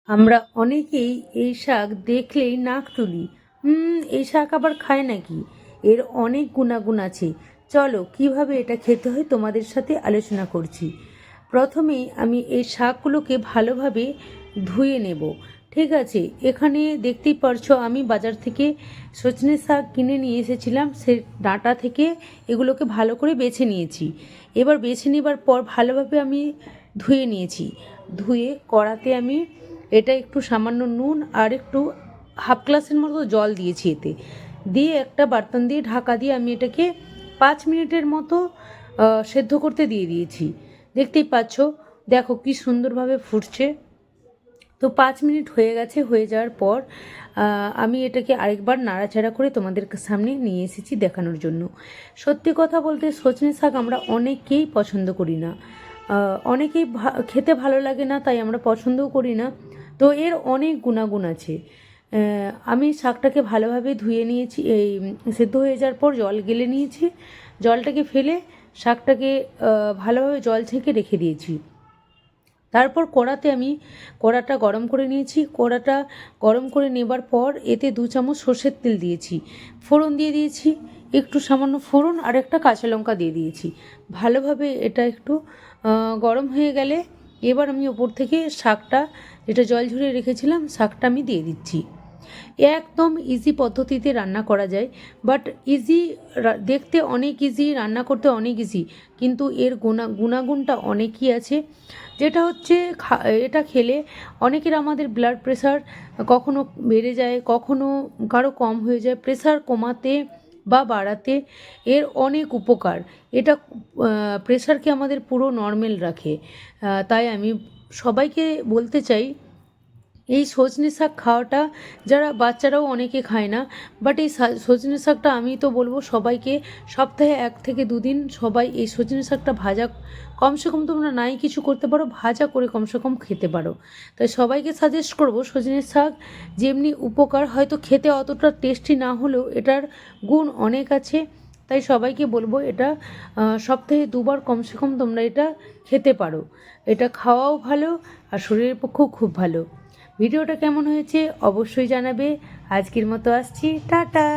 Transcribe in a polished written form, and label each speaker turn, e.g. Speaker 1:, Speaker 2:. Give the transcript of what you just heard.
Speaker 1: আমরা অনেকেই এই শাক দেখলেই নাক তুলি। এই শাক আবার খায় নাকি? এর অনেক গুণাগুণ আছে। চলো কিভাবে এটা খেতে হয় তোমাদের সাথে আলোচনা করছি। প্রথমেই আমি এই শাকগুলোকে ভালোভাবে ধুয়ে নেব। ঠিক আছে, এখানে দেখতেই পারছো আমি বাজার থেকে সজনে শাক কিনে নিয়ে এসেছিলাম। সে ডাঁটা থেকে এগুলোকে ভালো করে বেছে নিয়েছি। এবার বেছে নেবার পর ভালোভাবে আমি ধুয়ে নিয়েছি। ধুয়ে কড়াতে আমি এটা একটু সামান্য নুন আর একটু হাফ গ্লাসের মতো জল দিয়েছি, এতে দিয়ে একটা বার্তন দিয়ে ঢাকা দিয়ে আমি এটাকে 5 মিনিটের মতো সেদ্ধ করতে দিয়ে দিয়েছি। দেখতেই পাচ্ছ, দেখো কি সুন্দরভাবে ফুটছে। তো 5 মিনিট হয়ে গেছে। হয়ে যাওয়ার পর আমি এটাকে আরেকবার নাড়াচাড়া করে তোমাদের সামনে নিয়ে এসেছি দেখানোর জন্য। সত্যি কথা বলতে সজনে শাক আমরা অনেকেই পছন্দ করি না, অনেকেই খেতে ভালো লাগে না, তাই আমরা পছন্দও করি না। তো এর অনেক গুণাগুণ আছে। আমি শাকটাকে ভালোভাবে ধুয়ে নিয়েছি, এই সেদ্ধ হয়ে যাওয়ার পর জল গেলে নিয়েছি। জলটাকে ফেলে শাকটাকে ভালোভাবে জল ছেঁকে রেখে দিয়েছি। তারপর কড়াটা গরম করে নিয়েছি। কড়াটা গরম করে নেবার পর এতে 2 চামচ সর্ষের তেল দিয়েছি, ফোড়ন দিয়ে দিয়েছি, একটু সামান্য ফোড়ন আর একটা কাঁচা লঙ্কা দিয়ে দিয়েছি। ভালোভাবে এটা একটু গরম হয়ে গেলে এবার আমি ওপর থেকে শাকটা, যেটা জল ঝরিয়ে রেখেছিলাম, শাকটা আমি দিয়ে দিচ্ছি। একদম ইজি পদ্ধতিতে রান্না করা যায়, বাট ইজি, দেখতে অনেক ইজি, রান্না করতে অনেক ইজি, কিন্তু এর গুণাগুণটা অনেকই আছে। যেটা হচ্ছে এটা খেলে অনেকের আমাদের ব্লাড প্রেশার কখনো বেড়ে যায়, কখনো কারো কম হয়ে যায়। প্রেশার কমাতে বা বাড়াতে এর অনেক উপকার। এটা প্রেশারকে আমাদের পুরো নর্মাল রাখে। তাই আমি সবাইকে বলতে চাই, এই সজনে শাক খাওয়াটা, যারা বাচ্চারাও অনেকে খায় না, বাট এই সজনে শাকটা আমি তো বলবো সবাইকে সপ্তাহে 1 থেকে 2 দিন সবাই এই সজনে শাকটা ভাজা, কমসে কম তোমরা নাই কিছু করতে পারো, ভাজা করে কমসে কম খেতে পারো। তাই সবাইকে সাজেস্ট করবো, সজনে শাক যেমনি উপকার, হয়তো খেতে অতটা টেস্টি না হলেও এটার গুণ অনেক আছে। তাই সবাইকে বলবো এটা সপ্তাহে 2বার কমসে কম তোমরা এটা খেতে পারো। এটা খাওয়াও ভালো আর শরীরের পক্ষেও খুব ভালো। ভিডিওটা কেমন হয়েছে অবশ্যই জানাবে। আজকের মতো আসছি, টাটা।